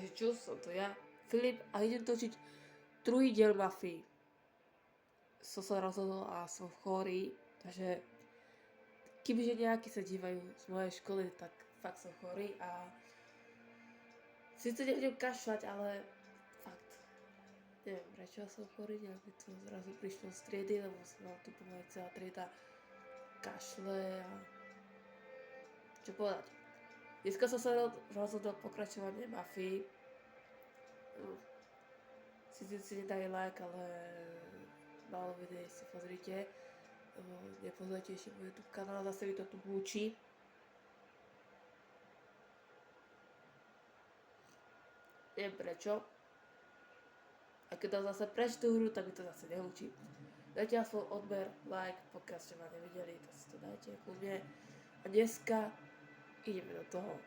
Takže čus, som to ja, Filip, a idem točiť druhý diel Mafii. Som sa rozhodol a som chorý, takže kebyže nejakí sa dívajú z mojej školy, tak fakt som chorý a síce nebudem kašľať, ale fakt neviem prečo som chorý, nejak mi to zrazu prišlo z triedy, lebo som mal tu pomaly celá trieda kašle a čo povedať. Dneska som sa rozhodol pokračovanie Mafii. Sice si nedali like, ale málo videí si pozrite. Nepozrite ešte môj YouTube kanál, zase mi to tu húči. Neviem prečo. A keď dám zase preč tú hru, tak mi to zase nehúči. Dajte aspoň odber, like, pokiaľ ste ma nevideli, tak si to dajte ku mne. A dneska ideme do toho.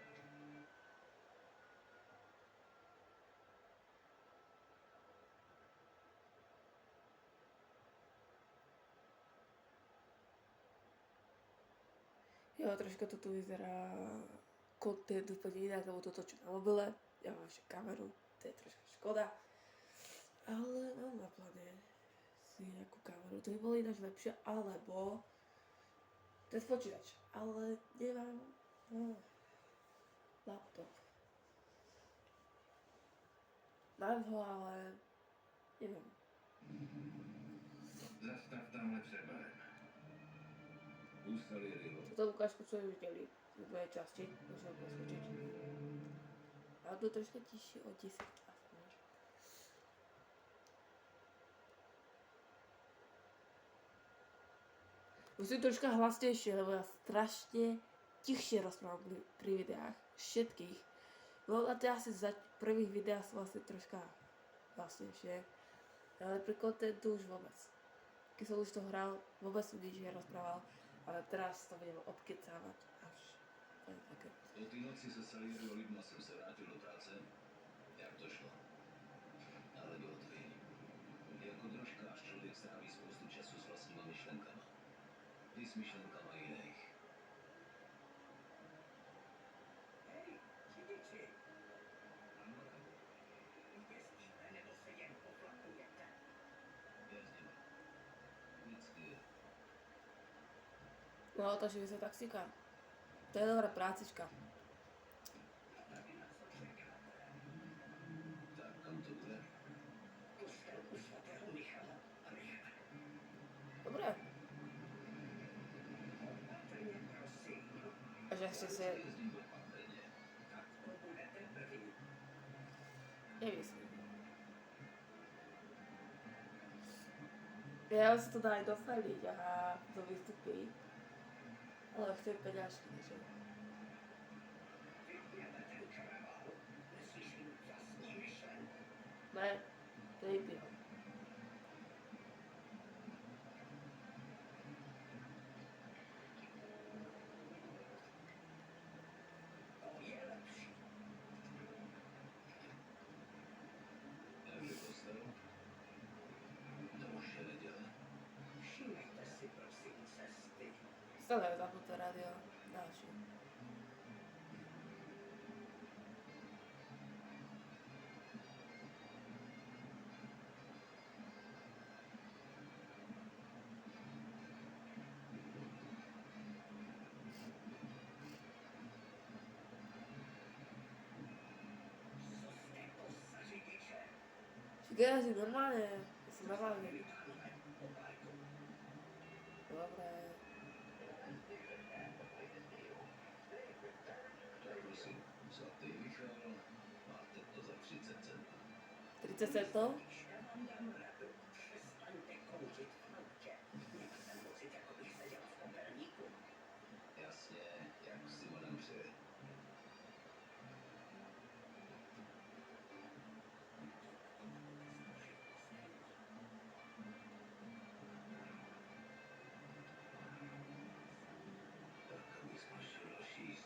Jo, troška to tu vyzerá content úplne inak, lebo to točím na mobile. Ja mám ešte kameru, to je troška škoda. Ale mám na pláne si nejakú kameru, to by bolo ináč lepšie, alebo ten počítač, ale nemám laptop. Mám ho, ale neviem. Zastav tamhle před barem. Ústali rybo. Toto ukážku, čo už videli v mojej časti, môžem preskočiť. Ale to troška tišie o 10 aspoň. Musím troška hlasnejšie, lebo ja strašne tichšie rozprávam pri videách. Všetkých. No a to asi za prvých videách som asi troška hlasnejšie. Ale pri kontentu už vôbec. Keď som už to hral, vôbec som nič nerozprával. Ale teraz to budem obkecávať až. To je také. Po té noci se Salieriho lidma jsem se vrátil do práce. Jak to šlo? Ale bylo to jiný. Jako drožkář člověk stráví spoustu času s vlastníma myšlenkama. I s myšlenkama jiných. Hej, řidiči! Jezdíte nebo se jen poflakujete? Jezdíme. Vždycky je. No, takže vy sa taxíka. To je dobrá prácička. Tady na co čekáte? Tak kam to bude? Kostel u svatého Michala a Michala. Dobre. Opatrně, prosím. A že ste sa Jezdím opatrně. Tak to budete první. nemyslím. Ja si to dá aj dofajliť a to vystupí. Ale chcem peňažky, že? Vypněte ten kravál. Neslyším vlastní myšlenku. Ne, to je vypil. To je lepší. Takže kostel? To už je neděle. Všimněte si prosím cesty. Stále je zapnuté rádio. Další. Co jste to za řidiče? Říkaj si normálne. Si normálne. Obajku. Dobre. Tak prosím, svatý Michal, máte to za 30 centů. 30 centov? Já vám dám radu. Přestaňte kouřit v autě. Měl jsem pocit, jako bych seděl v popelníku. Jasně, jak s Simonem přeje. Tak, abych smažil další.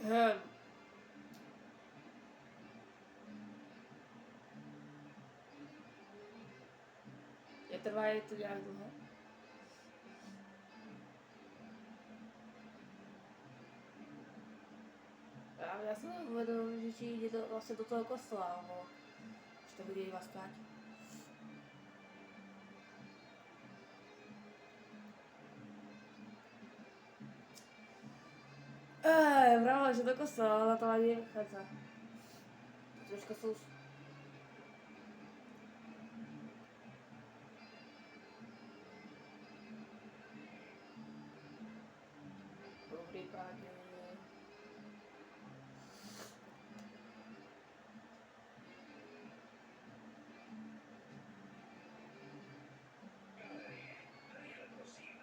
Hm. Netrvá je to nějak dlouho? Já jsem uvědomil, že ti jde vlastně do toho kostela, nebo že to bude iba spát. Bravo, že do kostela, ale to ani nechádza. Troška jsou... Dobrý páně. Galerie. Rychle, prosím.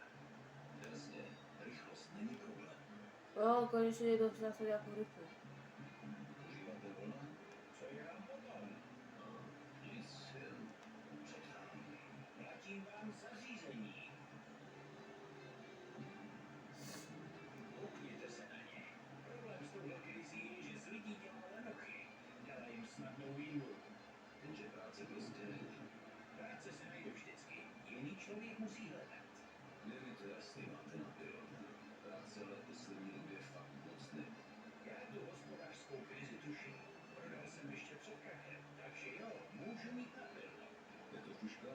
Jasně, rychlost není problém. No, konečně někdo přinesl nějakou rybu. Užíváte volna? Co je vám potom? Nic, jen čekám. Platím vám zařízení. Koukněte se na ně. Problém s touhle krizí je, že z lidí dělá lenochy. Dělá jim snadnou výmluvu. Jenže práce prostě není. Práce se najde vždycky. Jiný člověk musí hledat. Je mi to jasný, máte na pyro. Práce ale v poslední době fakt moc není. Já tu hospodářskou krizi tuším. Prodal jsem ještě před krachem, takže jo, můžu mít naplno. Je to puška?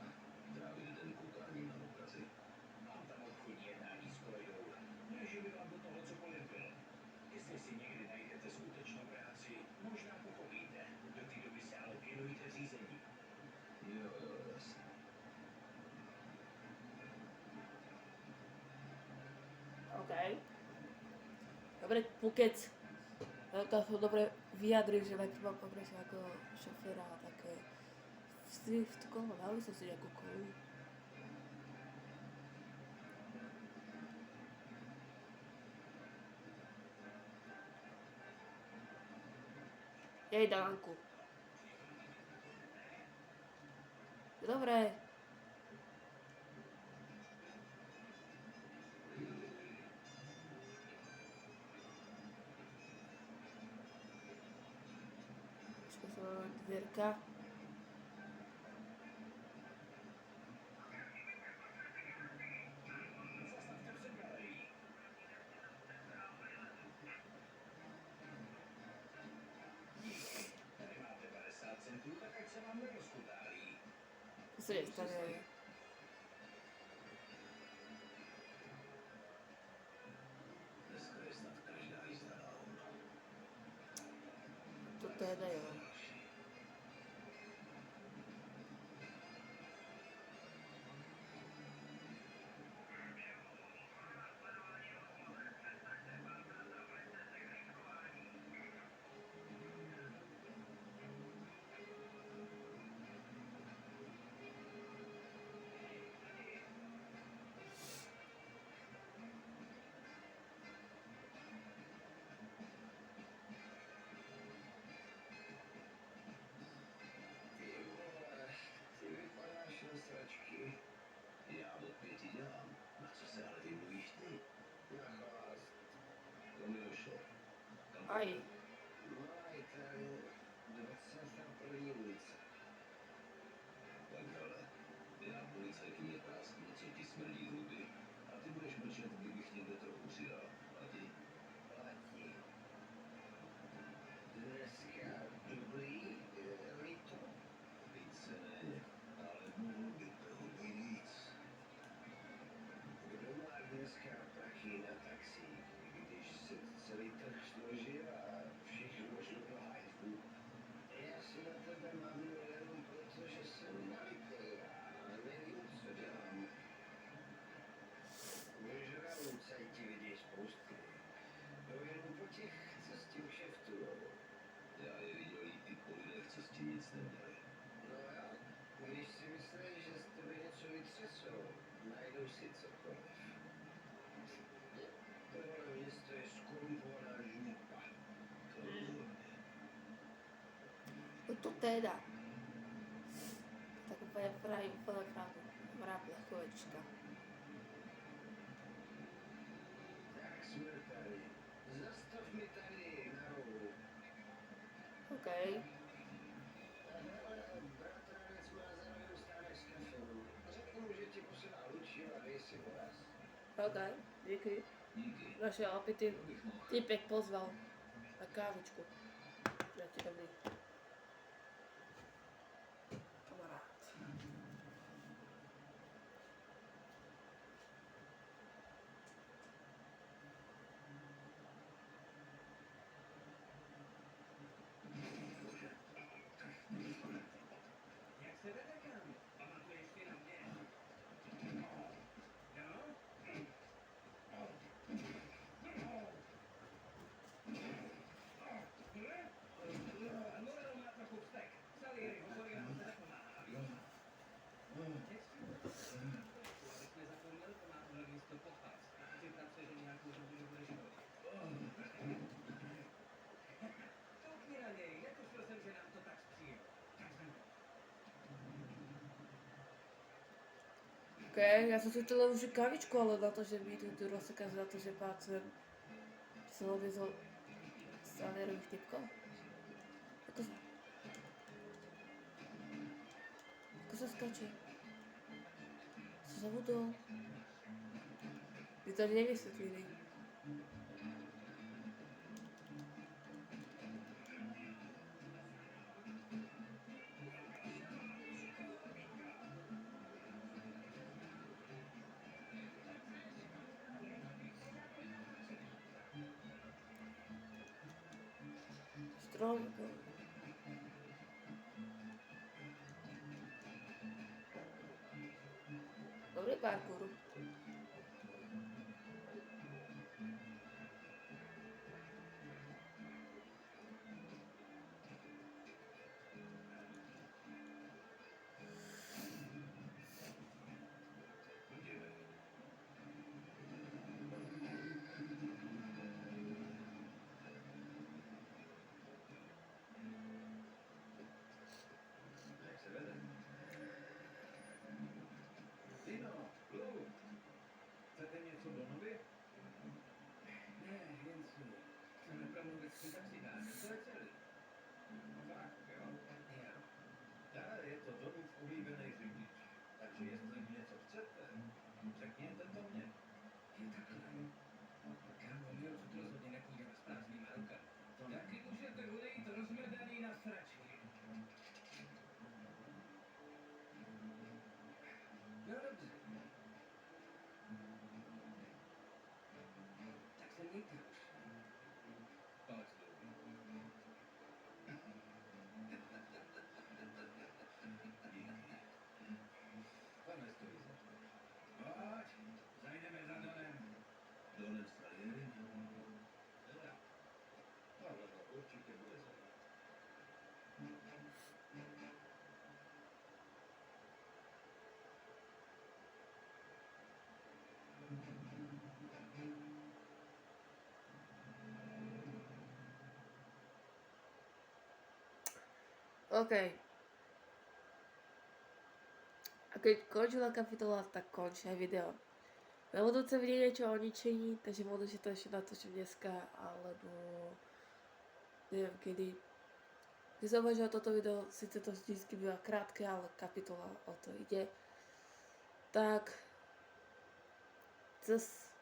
Trávit den koukáním na obrazy. Mám tam obchodní jednání s kolegou. Ne, že by vám do toho cokoliv bylo. Jestli si někdy najdete skutečnou práci, možná pochopíte. Do té doby se ale věnujte řízení. Jo, jasně. OK. Dobre, pukec. To som dobre vyjadril, že tak mám pokresť ako šoféra, tak v koho, dali som si nejakú kolu. Jej, Danku. Dobre. Počkaj, som dvierka. Zastavte před galerií. Díky. Tady máte 50 centů, tak ať se vám nerozkutálí. To sa nestane. Dneska je snad každá jízda na hovno. To teda jo. Ty vole, ty vypadáš na sračky. Já od 5 dělám. Na co se ale vymluvíš ty? Na chlast. To mi došlo. Kam Aj. Maj, tady 21. ulice. Tak hele, já policajkyně prásknu, co ti smrdí zuby. A ty budeš mlčet, kdybych někde trochu přidal. Platí? Platí. Dneska dobrý, líto. Víceméně. Ale mohlo by toho být víc. Kdo má dneska prachy na taxi, když se celý trh složil a všichni šli do hajzlu? Já si na tebe mám jenom proto, že jsem nalitý a nevím, co dělám. Vyžranou cajti vidí spousty. To jenom po těch, co s tím kšeftujou. Já je viděl i ty po lidech, co s tím nic neměli. No jo, když si myslíš, že z tebe něco vytřesou, najdou si cokoliv. Tohle město je skorumpovaná župa. To rozhodně. No to teda. Tak úplně pravda. Chovečka. Tak jsme tady. Zastav mi tady. Bratranec má zájem stánek s kafem. Řekni mu, že ti posílá Lucio a dej si voraz. OK, díky. Díky. Naše opity To bych mohl. týpek pozval na kávičku. Ja ti dobrý kamarát. Jak se vede, kámo? Pamatuješ si na mě? Jo? Morel má trochu vztek. Salieri hovorí, nám se nepomáhá. Aby jsme zapomněl, to má tohle místo podpad. Připrav se, že nějakou dobu nebudeš chodit. Koukni na něj, netušil jsem, že nám to tak zpříjel. Tak jsem to. OK, ja som si chcela už kavičku, ale na to, že mi tu rozsekaz za to, že pácem, že som odviezol Salierových typkov. Ako sa skáče? Som zabudol. Vy to nevysvetlili. Strom. Dobrý parkour. Jak se vede? Dino, Lu, chcete něco do novy? Ne, jen si. Chceme promluvit si taxikáři, to je celý. Fakt, jo? Jo. Ale je to Donův oblíbený řidič. Takže jestli něco chcete, řekněte to mně. Je takhle. Kámo, my odsud rozhodně nepůjdeme s prázdnýma rukama. To ne. Taky můžete odejít rozmrdaný na sračky. No dobře. Tak se mějte už. Pojď, Lu. Díky. Pane stojí za to. Pojď, zajdeme za Donem. Donem Salieri? Dobrá. Tohle to určitě bude zajímavé. OK. A keď končila kapitola, tak končí aj video. Na budúce vidieť niečo o ničení, takže možno si to ešte natočím dneska, alebo neviem kedy. Keď som uvažoval toto video, síce to vždycky býva krátke, ale kapitola o to ide. Tak, zas